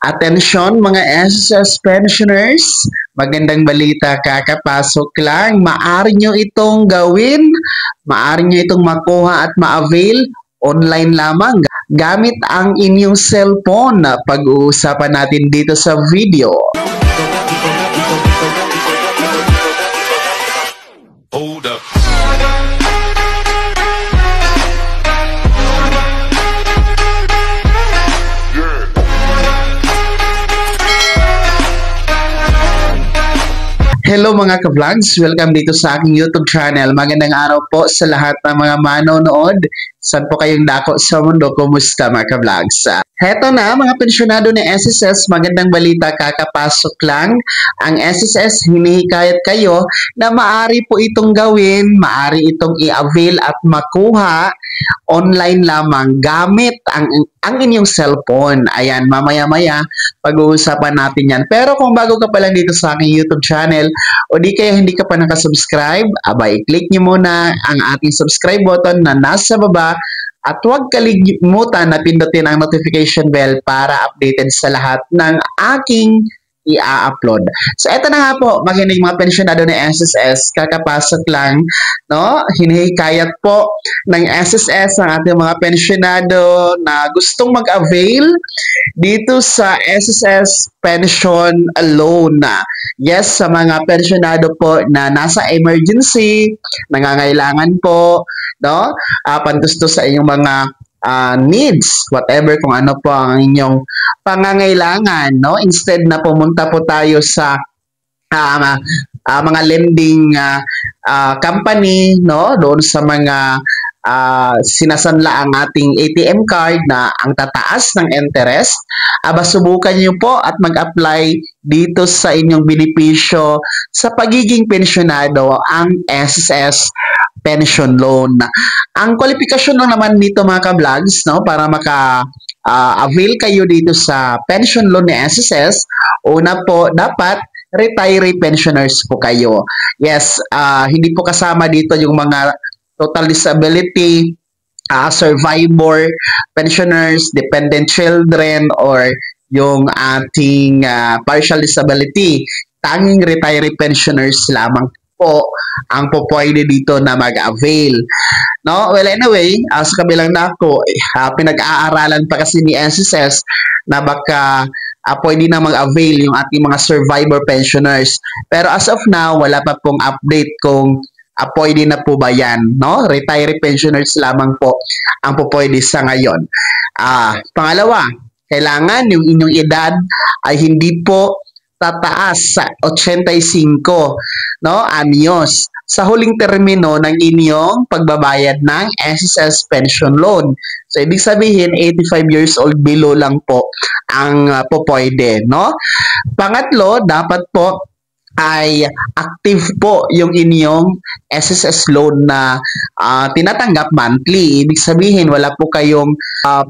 Atensyon mga SSS pensioners, magandang balita kakapasok lang. Maaari nyo itong gawin, maaari nyo itong makuha at ma-avail online lamang gamit ang inyong cellphone. Pag-uusapan natin dito sa video. Hold up. Hello mga ka-vlogs! Welcome dito sa aking YouTube channel. Magandang araw po sa lahat ng mga manonood. Saan po kayong dako sa mundo? Kumusta mga ka-vlogs? Heto na mga pensyonado ni SSS, magandang balita kakapasok lang. Ang SSS, hinihikayat kayo na maaari po itong gawin, maaari itong i-avail at makuha online lamang gamit ang inyong cellphone. Ayan, mamaya-maya pag-uusapan natin yan. Pero kung bago ka pa lang dito sa aking YouTube channel o di kaya hindi ka pa nakasubscribe, abay, click nyo muna ang ating subscribe button na nasa baba at huwag kalimutan na pindutin ang notification bell para updated sa lahat ng aking i-upload. So, eto na nga po, makinig mga pensyonado ng SSS, kakapasok lang, no? Hinihikayat po ng SSS ang ating mga pensyonado na gustong mag-avail dito sa SSS Pension Loan. Yes, sa mga pensyonado po na nasa emergency, nangangailangan po, no? Pantustos sa inyong mga needs, whatever kung ano po ang inyong pangangailangan, no? Instead na pumunta po tayo sa mga lending company, no? Doon sa mga sinasanla ang ating ATM card na ang tataas ng interest, subukan niyo po at mag-apply dito sa inyong benepisyo sa pagiging pensyonado, ang SSS Pension Loan. Ang kwalifikasyon lang naman dito mga ka-vlogs, no, para avail kayo dito sa pension loan ni SSS, una po, dapat retiree pensioners po kayo. Yes, hindi po kasama dito yung mga total disability, survivor pensioners, dependent children, or yung ating partial disability. Tanging retiree pensioners lamang po ang po pwede dito na mag-avail. No? Well, anyway, sa kabilang dako, pinag-aaralan pa kasi ni SSS na baka pwede na mag-avail yung ating mga survivor pensioners. Pero as of now, wala pa pong update kung pwede na po ba yan. No? Retiree pensioners lamang po ang po pwede sa ngayon. Pangalawa, kailangan yung inyong edad ay hindi po tataas sa 85, no, anyos sa huling termino ng inyong pagbabayad ng SSS pension loan. So, ibig sabihin, 85 years old below lang po ang po pwede, no? Pangatlo, dapat po ay active po yung inyong SSS loan na tinatanggap monthly. Ibig sabihin, wala po kayong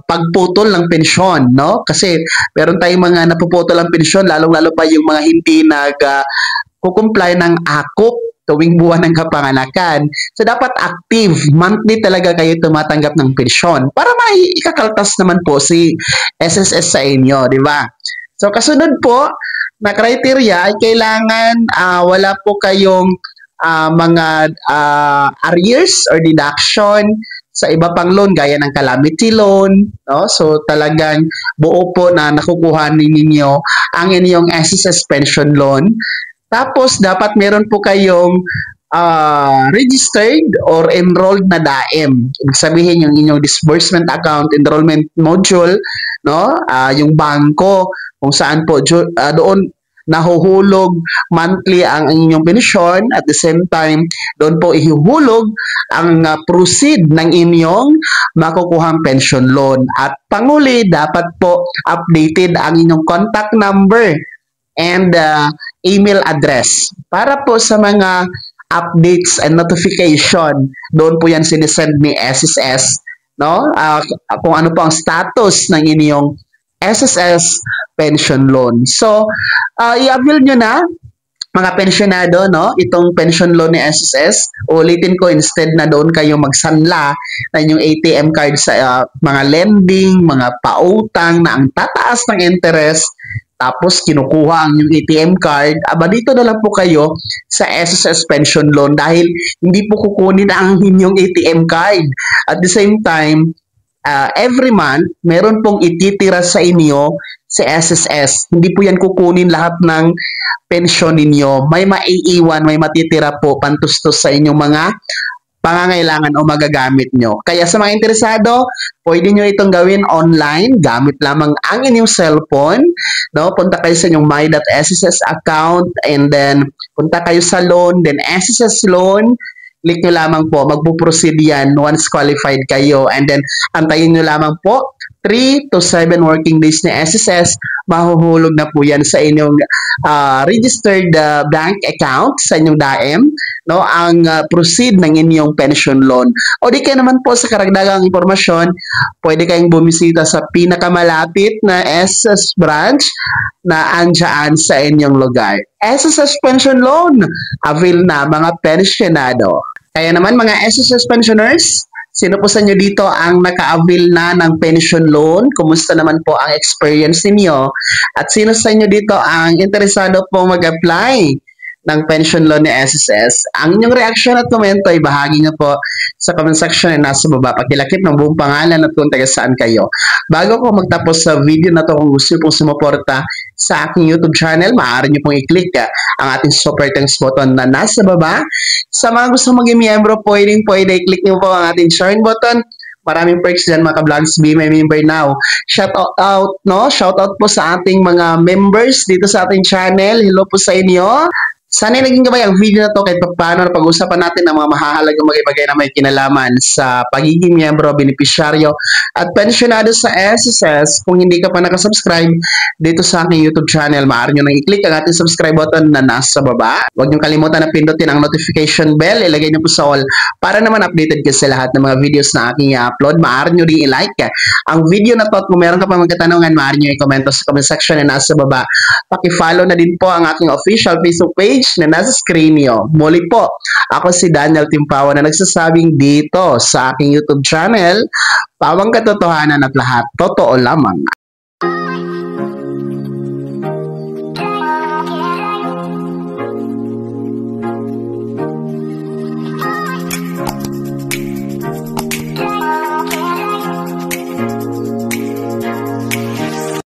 pagputol ng pensyon, no? Kasi meron tayong mga napuputol ng pensyon, lalong-lalo pa yung mga hindi nag-comply ng AKUP tuwing buwan ng kapanganakan. So, dapat active. Monthly talaga kayo tumatanggap ng pensyon para maikakaltas naman po si SSS sa inyo, di ba? So, kasunod po na criteria ay kailangan wala po kayong mga arrears or deduction sa iba pang loan gaya ng calamity loan, no? So talagang buo po na nakukuha ninyo ang inyong SSS pension loan. Tapos dapat meron po kayong registered or enrolled na DAEM. Ibig sabihin yung inyong disbursement account, enrollment module, no? Yung bangko kung saan po doon nahuhulog monthly ang inyong pensyon, at the same time doon po ihuhulog ang proceed ng inyong makukuhang pension loan. At panguli, dapat po updated ang inyong contact number and email address para po sa mga updates and notification. Doon po yan sinisend ni SSS, no? Kung ano po ang status ng inyong SSS pension loan. So, i-avail nyo na mga pensyonado, no? Itong pension loan ni SSS. Ulitin ko, instead na doon kayo magsanla na yung ATM card sa mga lending, mga pautang na ang tataas ng interest, tapos kinukuha ang inyong ATM card, aba dito na lang po kayo sa SSS Pension Loan dahil hindi po kukunin ang inyong ATM card. At the same time, every month, meron pong ititira sa inyo sa SSS. Hindi po yan kukunin lahat ng pensyon ninyo. May maiiwan, may matitira po pantustos sa inyong mga pangangailangan o magagamit nyo. Kaya sa mga interesado, pwede nyo itong gawin online gamit lamang ang inyong cellphone. No? Punta kayo sa inyong my.sss account and then punta kayo sa loan, then SSS loan. Click nyo lamang po, magpo-proceed yan once qualified kayo. And then, antayin nyo lamang po 3 to 7 working days ni SSS, mahuhulog na po yan sa inyong registered bank account, sa inyong DAEM, no, ang proceed ng inyong pension loan. O di kayo naman po sa karagdagang impormasyon, pwede kayong bumisita sa pinakamalapit na SSS branch na andyan sa inyong lugar. SSS Pension Loan, avail na mga pensionado. Kaya naman mga SSS pensioners, sino po sa inyo dito ang naka-avail na ng pension loan? Kumusta naman po ang experience ninyo? At sino sa inyo dito ang interesado po mag-apply ng pension loan ni SSS? Ang inyong reaction at komento ay bahagi nyo po sa comment section na nasa baba. Pakilakip ng buong pangalan at kung taga saan kayo. Bago ko magtapos sa video na to, kung gusto nyo pong sumuporta sa aking YouTube channel, maaari nyo pong i-click ang ating super thanks button na nasa baba. Sa mga gusto maging miyembro, pwede i-click nyo po ang ating join button. Maraming perks dyan mga ka-vlogs, be my member now. Shout out po sa ating mga members dito sa ating channel. Hello po sa inyo. Sana naging gabay ang video na to kahit paano na pag-usapan natin ng mga mahahalagang bagay-bagay na may kinalaman sa pagiging miyembro, benepisyaryo at pensionado sa SSS. Kung hindi ka pa nakasubscribe dito sa aking YouTube channel, maaari nyo nang i-click ang ating subscribe button na nasa baba. Huwag nyo kalimutan na pindutin ang notification bell, ilagay nyo po sa all para naman updated ka sa lahat ng mga videos na aking i-upload. Maaari nyo rin i-like ang video na to at kung meron ka pa mga katanungan, maaari nyo i-comment sa comment section na nasa baba. Paki-follow na din po ang aking official Facebook page na nasa screen niyo. Muli po, ako si Daniel Timpawa na nagsasabing dito sa aking YouTube channel, pawang katotohanan at lahat totoo lamang.